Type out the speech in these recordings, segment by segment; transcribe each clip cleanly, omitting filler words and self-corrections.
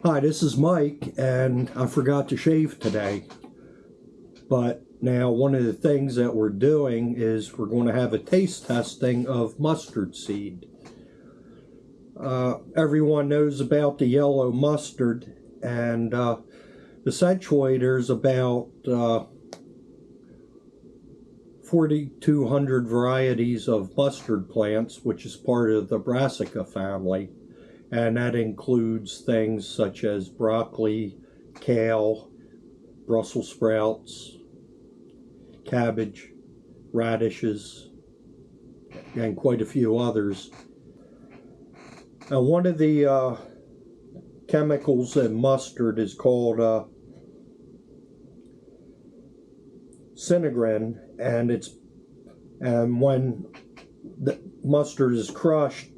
Hi, this is Mike, and I forgot to shave today. But now one of the things that we're doing is we're going to have a taste testing of mustard seed. Everyone knows about the yellow mustard, and essentially there's about 4,200 varieties of mustard plants, which is part of the Brassica family. And that includes things such as broccoli, kale, Brussels sprouts, cabbage, radishes, and quite a few others. And one of the chemicals in mustard is called sinigrin, and when the mustard is crushed,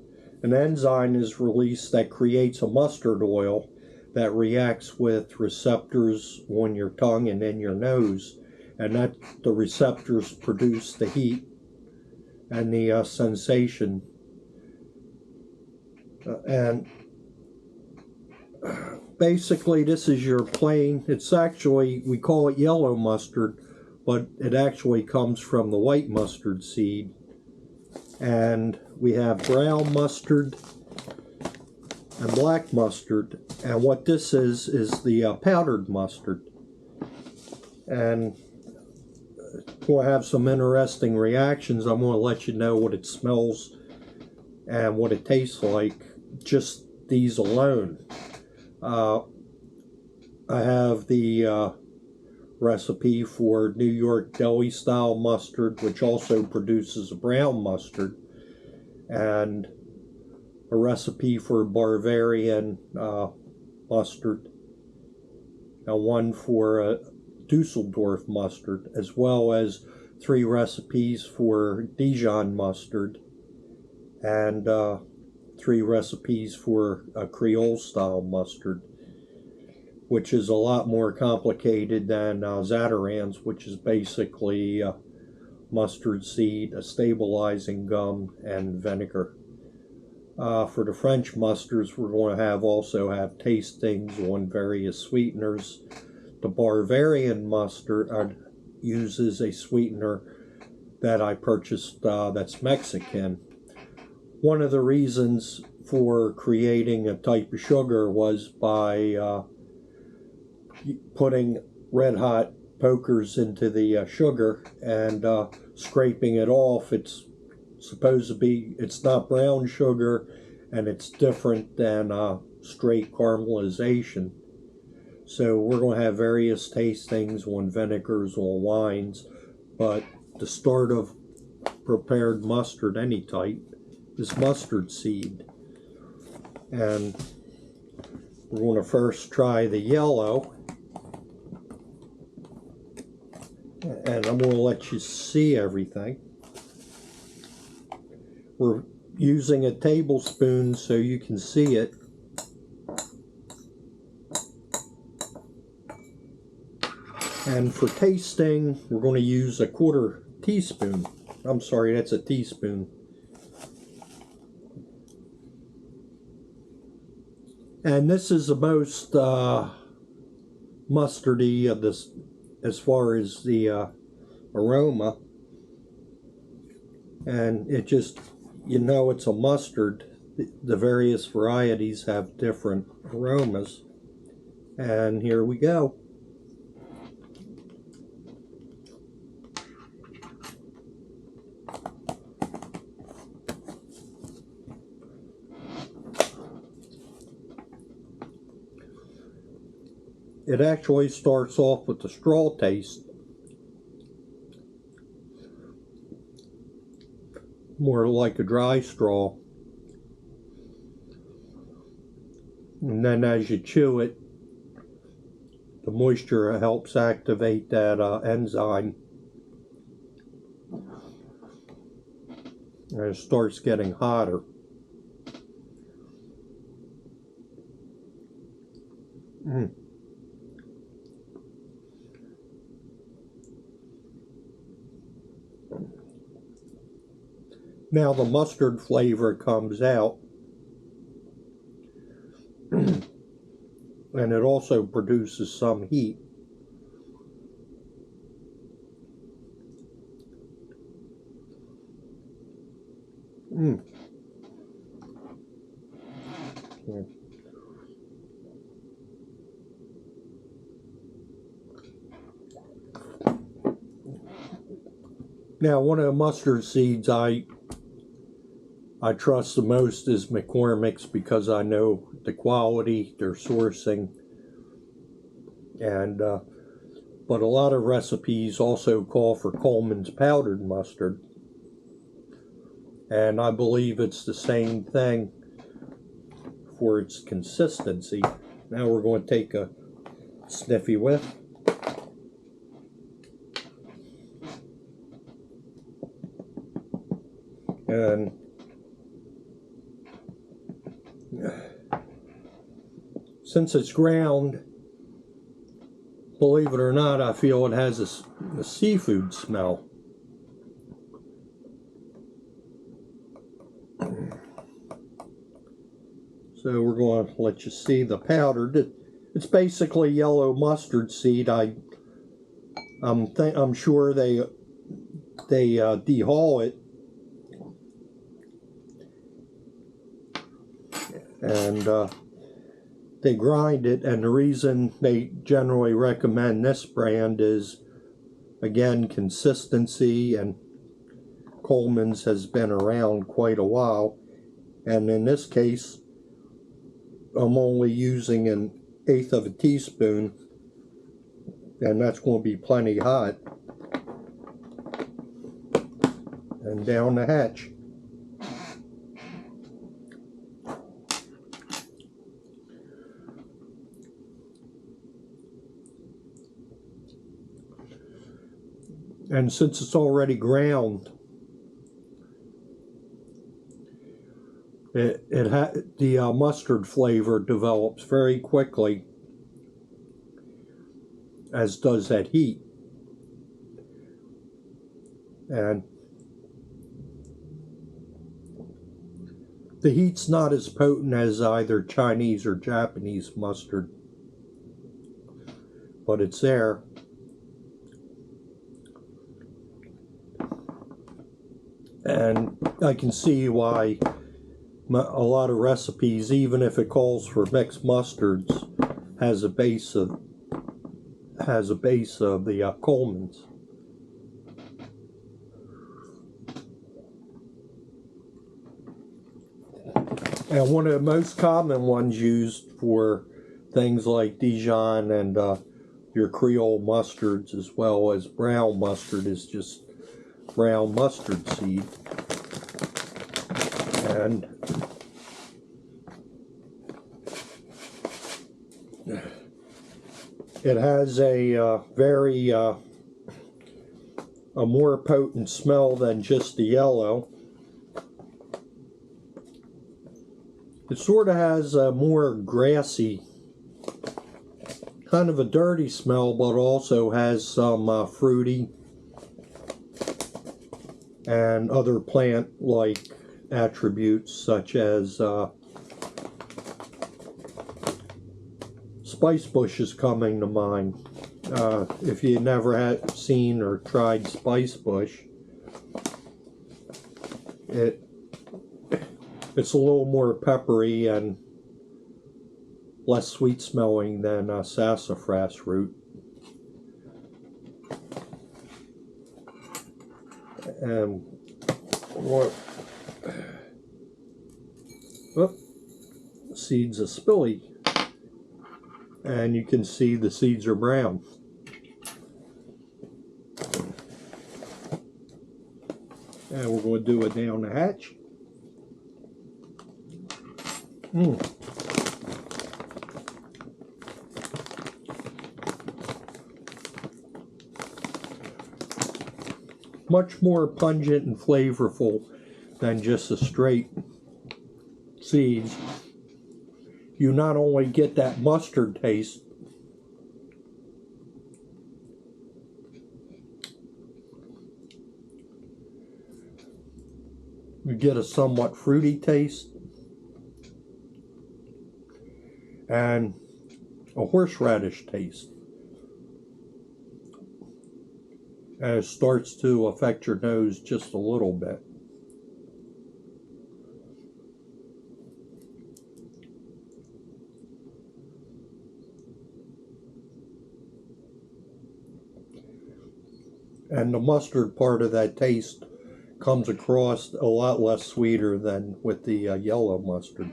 an enzyme is released that creates a mustard oil that reacts with receptors on your tongue and in your nose, and that the receptors produce the heat and the sensation. And basically this is your plain, it's actually, we call it yellow mustard, but it actually comes from the white mustard seed. And we have brown mustard and black mustard, and what this is the powdered mustard. And we'll have some interesting reactions. I'm going to let you know what it smells and what it tastes like, just these alone. I have the recipe for New York deli style mustard, which also produces a brown mustard, and a recipe for Bavarian mustard, and one for Dusseldorf mustard, as well as 3 recipes for Dijon mustard, and 3 recipes for a Creole style mustard, which is a lot more complicated than Zatarain's, which is basically mustard seed, a stabilizing gum, and vinegar. For the French mustards, we're going to also have tastings on various sweeteners. The Bavarian mustard uses a sweetener that I purchased that's Mexican. One of the reasons for creating a type of sugar was by putting red hot pokers into the sugar and scraping it off. It's supposed to be, it's not brown sugar, and it's different than straight caramelization. So we're going to have various tastings on vinegars, on wines, but the start of prepared mustard, any type, is mustard seed. And we're going to first try the yellow, and I'm going to let you see everything. We're using a tablespoon so you can see it. And for tasting, we're going to use a 1/4 teaspoon. I'm sorry, that's a teaspoon. And this is the most mustardy of this as far as the aroma. And it just, you know, it's a mustard. The various varieties have different aromas. And here we go. It actually starts off with the straw taste. More like a dry straw. And then as you chew it, the moisture helps activate that enzyme. And it starts getting hotter. Now the mustard flavor comes out. and it also produces some heat. Now, one of the mustard seeds I trust the most is McCormick's, because I know the quality, their sourcing, and but a lot of recipes also call for Coleman's powdered mustard, and I believe it's the same thing for its consistency. Now we're going to take a sniffy whiff. And since it's ground, believe it or not, I feel it has a seafood smell. So we're going to let you see the powdered. It's basically yellow mustard seed. I'm sure they dehull it, and they grind it. And the reason they generally recommend this brand is, again, consistency, and Coleman's has been around quite a while. And in this case, I'm only using 1/8 of a teaspoon, and that's going to be plenty hot. And down the hatch. And since it's already ground, the mustard flavor develops very quickly, as does that heat. And the heat's not as potent as either Chinese or Japanese mustard, but it's there. And I can see why a lot of recipes, even if it calls for mixed mustards, has a base of the Coleman's. And one of the most common ones used for things like Dijon and your Creole mustards, as well as brown mustard, is just brown mustard seed. And it has a very a more potent smell than just the yellow. It sort of has a more grassy, kind of a dirty smell, but also has some fruity and other plant-like attributes, such as spice bush is coming to mind. If you never had seen or tried spice bush, it's a little more peppery and less sweet smelling than sassafras root. And what? Oh, seeds are spilly, and you can see the seeds are brown. And we're going to do it down the hatch. Much more pungent and flavorful than just the straight seeds. You not only get that mustard taste, you get a somewhat fruity taste, and a horseradish taste. And it starts to affect your nose just a little bit. And the mustard part of that taste comes across a lot less sweeter than with the yellow mustard.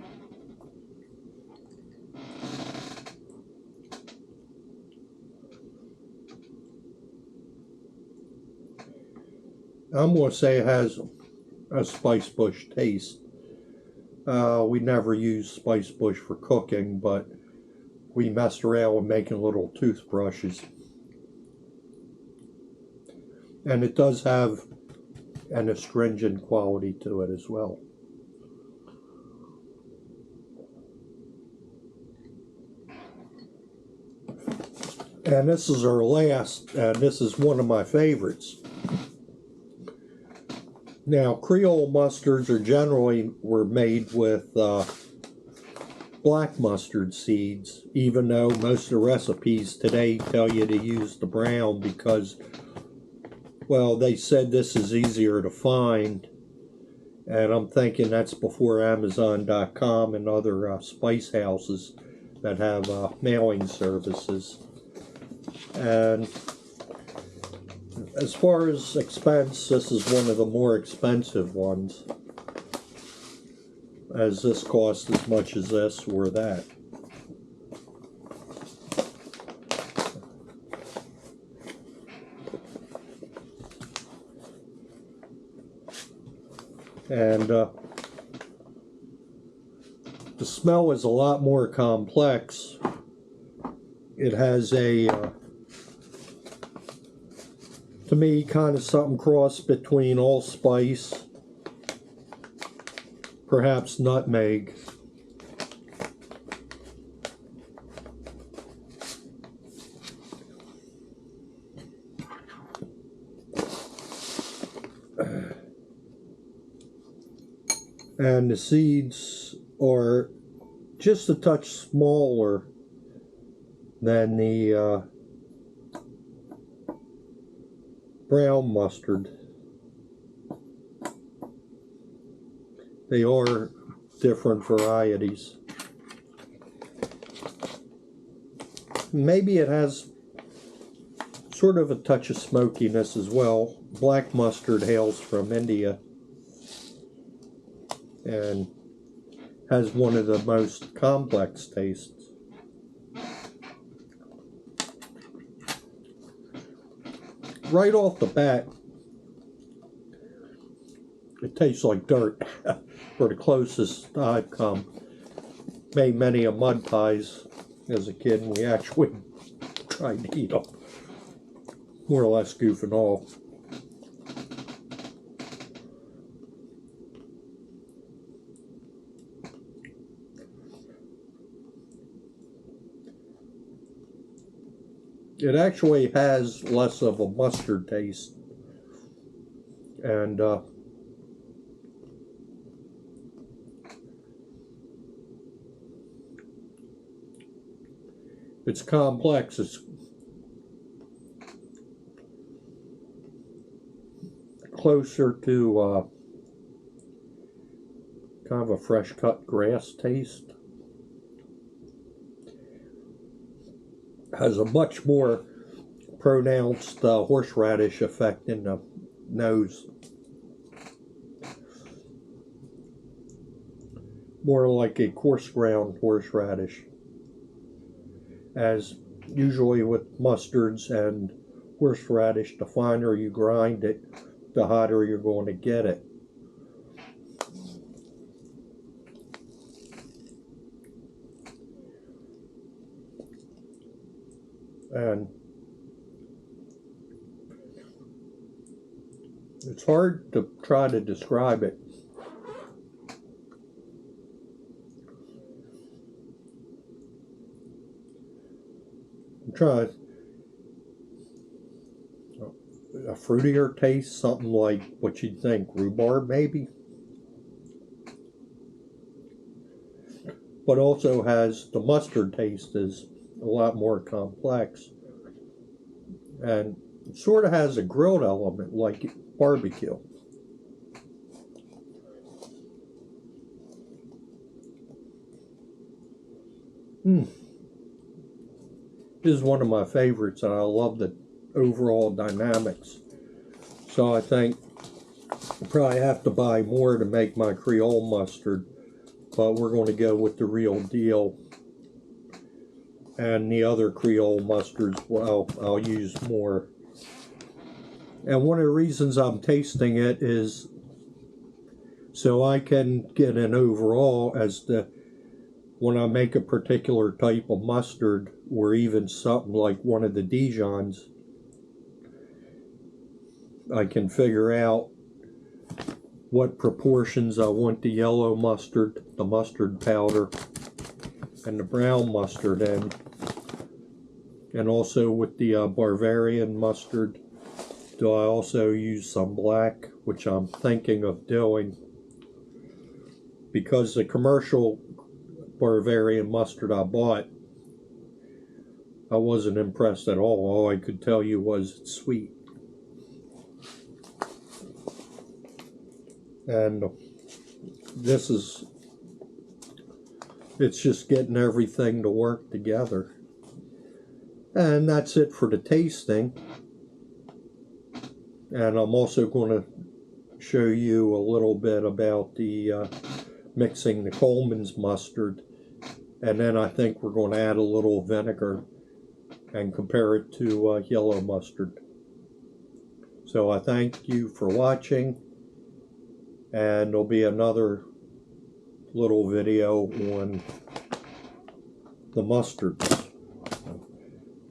I'm going to say it has a spice bush taste. We never use spice bush for cooking, but we messed around with making little toothbrushes. And it does have an astringent quality to it as well. And this is our last, and this is one of my favorites. Now, Creole mustards were made with black mustard seeds, even though most of the recipes today tell you to use the brown because, well, they said this is easier to find, and I'm thinking that's before Amazon.com and other spice houses that have mailing services. And as far as expense, this is one of the more expensive ones, as this costs as much as this or that. And the smell is a lot more complex. It has a, to me, kind of something cross between allspice, perhaps nutmeg. And the seeds are just a touch smaller than the brown mustard. They are different varieties. Maybe it has sort of a touch of smokiness as well. Black mustard hails from India and has one of the most complex tastes. Right off the bat, it tastes like dirt, for the closest I've come. Made many of mud pies as a kid, and we actually tried to eat them, more or less goofing off. It actually has less of a mustard taste, and it's complex. It's closer to kind of a fresh cut grass taste. Has a much more pronounced horseradish effect in the nose. More like a coarse ground horseradish. As usually with mustards and horseradish, the finer you grind it, the hotter you're going to get it. And it's hard to try to describe it. I'm trying a fruitier taste, something like what you'd think, rhubarb maybe. But also has the mustard taste is a lot more complex. And it sort of has a grilled element like barbecue. This is one of my favorites, and I love the overall dynamics. So I think I'll probably have to buy more to make my Creole mustard, but we're going to go with the real deal. And the other Creole mustards, well, I'll use more. And one of the reasons I'm tasting it is so I can get an overall as to when I make a particular type of mustard, or even something like one of the Dijons, I can figure out what proportions I want the yellow mustard, the mustard powder, and the brown mustard in. And also with the Bavarian mustard, do I also use some black, which I'm thinking of doing, because the commercial Bavarian mustard I bought, I wasn't impressed at all. All I could tell you was it's sweet. And this is, it's just getting everything to work together. And that's it for the tasting. And I'm also going to show you a little bit about the mixing the Coleman's mustard. And then I think we're going to add a little vinegar and compare it to yellow mustard. So I thank you for watching, and there'll be another little video on the mustards.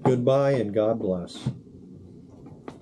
Goodbye and God bless.